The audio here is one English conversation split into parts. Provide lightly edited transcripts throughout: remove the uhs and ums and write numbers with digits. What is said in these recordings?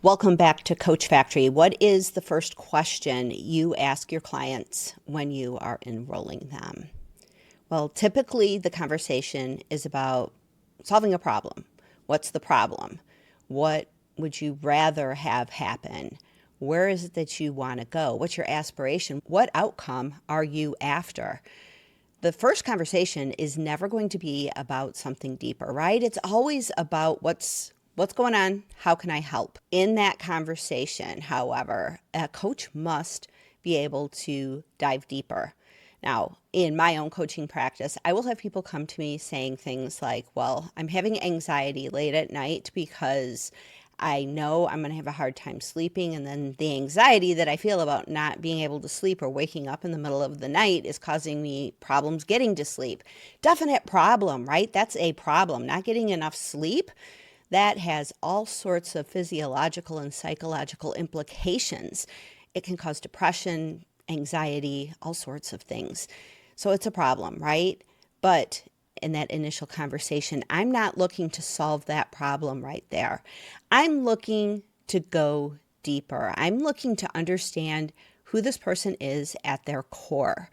Welcome back to Coach Factory. What is the first question you ask your clients when you are enrolling them? Well, typically the conversation is about solving a problem. What's the problem? What would you rather have happen? Where is it that you want to go? What's your aspiration? What outcome are you after? The first conversation is never going to be about something deeper, right? It's always about what's going on? How can I help? In that conversation, however, a coach must be able to dive deeper. Now, in my own coaching practice, I will have people come to me saying things like, well, I'm having anxiety late at night because I know I'm going to have a hard time sleeping. And then the anxiety that I feel about not being able to sleep or waking up in the middle of the night is causing me problems getting to sleep. Definite problem, right? That's a problem. Not getting enough sleep, that has all sorts of physiological and psychological implications. It can cause depression, anxiety, all sorts of things. So it's a problem, right? But in that initial conversation, I'm not looking to solve that problem right there. I'm looking to go deeper. I'm looking to understand who this person is at their core.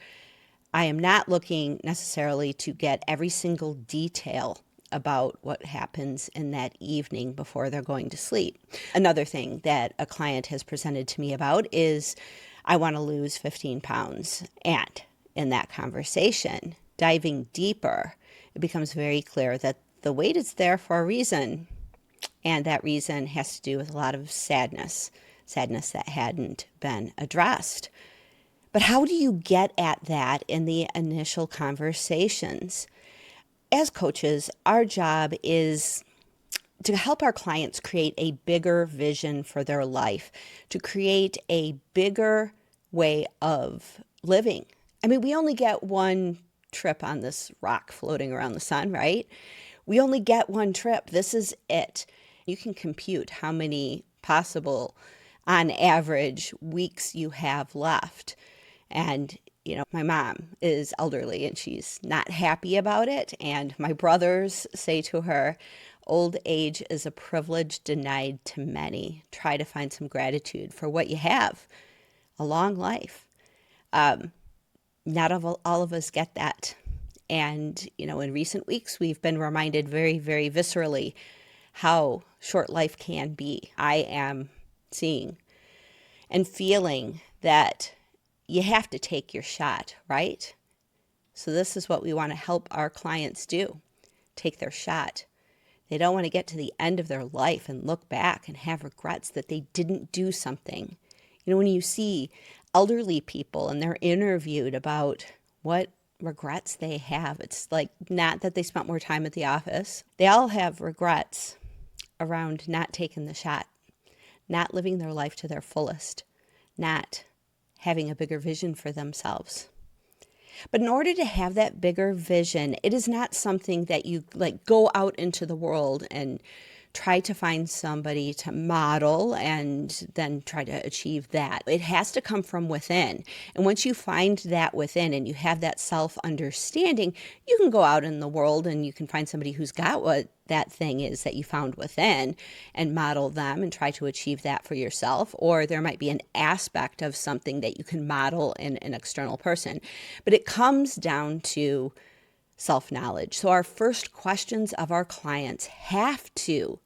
I am not looking necessarily to get every single detail about what happens in that evening before they're going to sleep. Another thing that a client has presented to me about is, I want to lose 15 pounds. And in that conversation, diving deeper, it becomes very clear that the weight is there for a reason. And that reason has to do with a lot of sadness that hadn't been addressed. But how do you get at that in the initial conversations? As coaches, our job is to help our clients create a bigger vision for their life, to create a bigger way of living. I mean, we only get one trip on this rock floating around the sun, right? We only get one trip. This is it. You can compute how many possible, on average, weeks you have left. And my mom is elderly and she's not happy about it. And my brothers say to her, old age is a privilege denied to many. Try to find some gratitude for what you have, a long life. Not all of us get that. And, in recent weeks, we've been reminded very, very viscerally how short life can be. I am seeing and feeling that you have to take your shot, right? So this is what we want to help our clients do. Take their shot. They don't want to get to the end of their life and look back and have regrets that they didn't do something. When you see elderly people and they're interviewed about what regrets they have, it's like not that they spent more time at the office. They all have regrets around not taking the shot, not living their life to their fullest, not having a bigger vision for themselves. But in order to have that bigger vision, it is not something that you go out into the world and try to find somebody to model and then try to achieve that. It has to come from within. And once you find that within and you have that self-understanding, you can go out in the world and you can find somebody who's got what that thing is that you found within and model them and try to achieve that for yourself. Or there might be an aspect of something that you can model in an external person. But it comes down to self-knowledge. So our first questions of our clients have to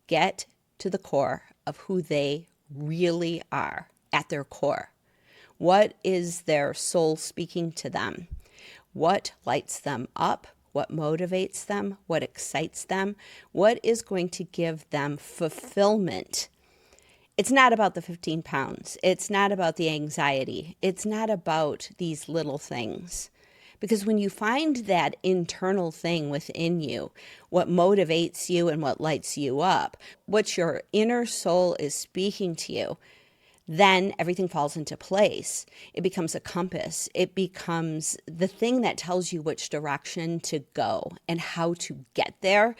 get to the core of who they really are at their core. What is their soul speaking to them? What lights them up? What motivates them? What excites them? What is going to give them fulfillment? It's not about the 15 pounds. It's not about the anxiety. It's not about these little things. Because when you find that internal thing within you, what motivates you and what lights you up, what your inner soul is speaking to you, then everything falls into place. It becomes a compass. It becomes the thing that tells you which direction to go and how to get there.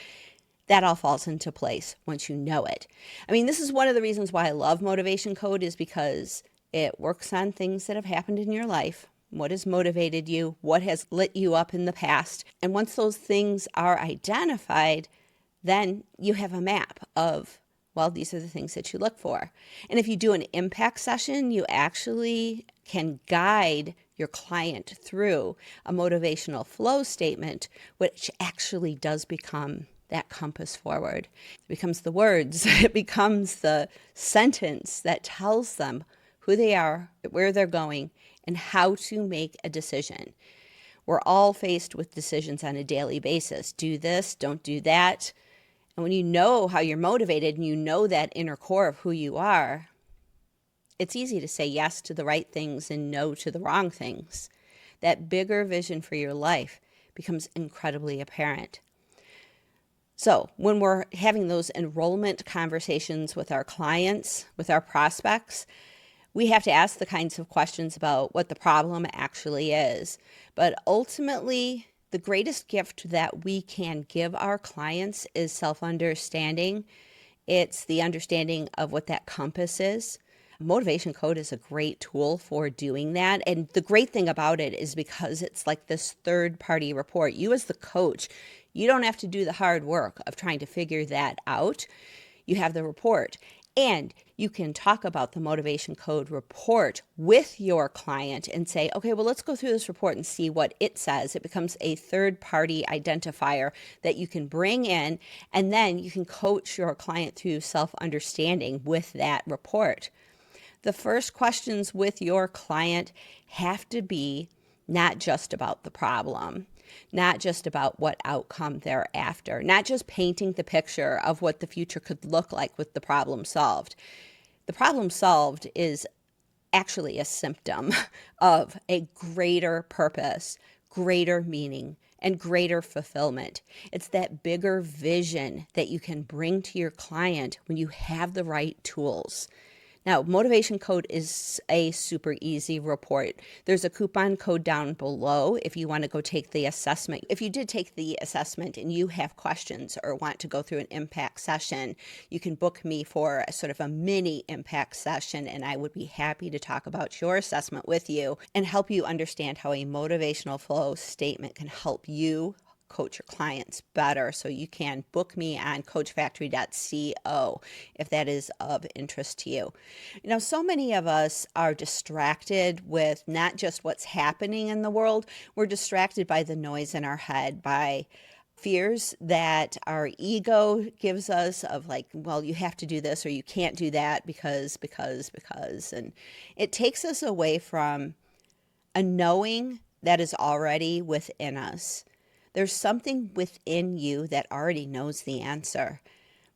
That all falls into place once you know it. I mean, this is one of the reasons why I love Motivation Code, is because it works on things that have happened in your life. What has motivated you? What has lit you up in the past? And once those things are identified, then you have a map of Well, these are the things that you look for. And if you do an impact session, you actually can guide your client through a motivational flow statement, which actually does become that compass forward. It becomes the words, it becomes the sentence that tells them who they are, where they're going, and how to make a decision. We're all faced with decisions on a daily basis. Do this, don't do that. And when you know how you're motivated and you know that inner core of who you are, it's easy to say yes to the right things and no to the wrong things. That bigger vision for your life becomes incredibly apparent. So when we're having those enrollment conversations with our clients, with our prospects, we have to ask the kinds of questions about what the problem actually is. But ultimately, the greatest gift that we can give our clients is self-understanding. It's the understanding of what that compass is. Motivation Code is a great tool for doing that. And the great thing about it is because it's like this third-party report. You as the coach, you don't have to do the hard work of trying to figure that out. You have the report. And you can talk about the Motivation Code report with your client and say, okay, well, let's go through this report and see what it says. It becomes a third-party identifier that you can bring in, and then you can coach your client through self-understanding with that report. The first questions with your client have to be not just about the problem, not just about what outcome they're after, not just painting the picture of what the future could look like with the problem solved. The problem solved is actually a symptom of a greater purpose, greater meaning, and greater fulfillment. It's that bigger vision that you can bring to your client when you have the right tools. Now, Motivation Code is a super easy report. There's a coupon code down below if you want to go take the assessment. If you did take the assessment and you have questions or want to go through an impact session, you can book me for a sort of a mini impact session, and I would be happy to talk about your assessment with you and help you understand how a motivational flow statement can help you coach your clients better. So you can book me on coachfactory.co if that is of interest to you. You know, so many of us are distracted with not just what's happening in the world, we're distracted by the noise in our head, by fears that our ego gives us of like, well, you have to do this or you can't do that because, and it takes us away from a knowing that is already within us. There's something within you that already knows the answer.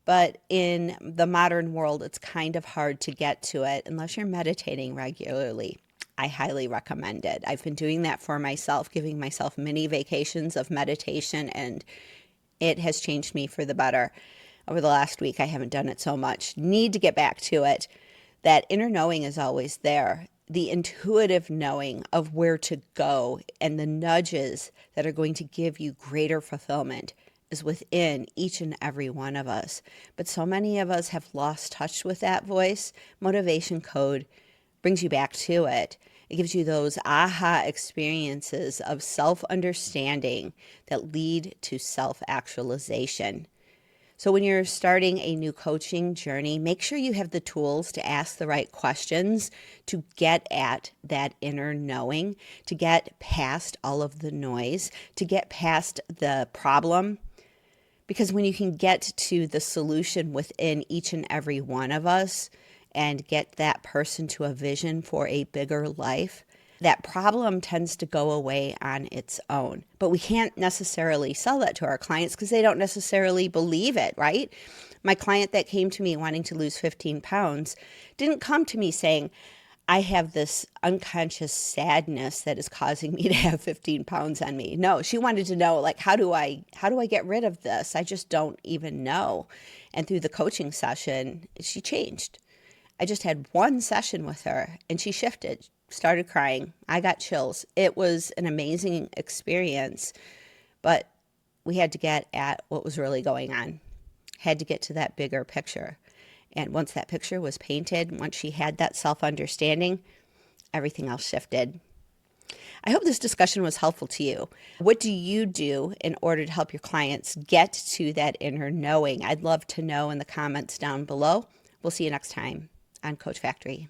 But in the modern world, it's kind of hard to get to it unless you're meditating regularly. I highly recommend it. I've been doing that for myself, giving myself mini vacations of meditation, and it has changed me for the better. Over the last week, I haven't done it so much. Need to get back to it. That inner knowing is always there. The intuitive knowing of where to go and the nudges that are going to give you greater fulfillment is within each and every one of us. But so many of us have lost touch with that voice. Motivation Code brings you back to it. It gives you those aha experiences of self-understanding that lead to self-actualization. So when you're starting a new coaching journey, make sure you have the tools to ask the right questions to get at that inner knowing, to get past all of the noise, to get past the problem. Because when you can get to the solution within each and every one of us and get that person to a vision for a bigger life, that problem tends to go away on its own. But we can't necessarily sell that to our clients because they don't necessarily believe it, right? My client that came to me wanting to lose 15 pounds didn't come to me saying, I have this unconscious sadness that is causing me to have 15 pounds on me. No, she wanted to know, like, how do I get rid of this? I just don't even know. And through the coaching session, she changed. I just had one session with her and she shifted. Started crying. I got chills. It was an amazing experience, but we had to get at what was really going on. Had to get to that bigger picture. And once that picture was painted, once she had that self-understanding, everything else shifted. I hope this discussion was helpful to you. What do you do in order to help your clients get to that inner knowing? I'd love to know in the comments down below. We'll see you next time on Coach Factory.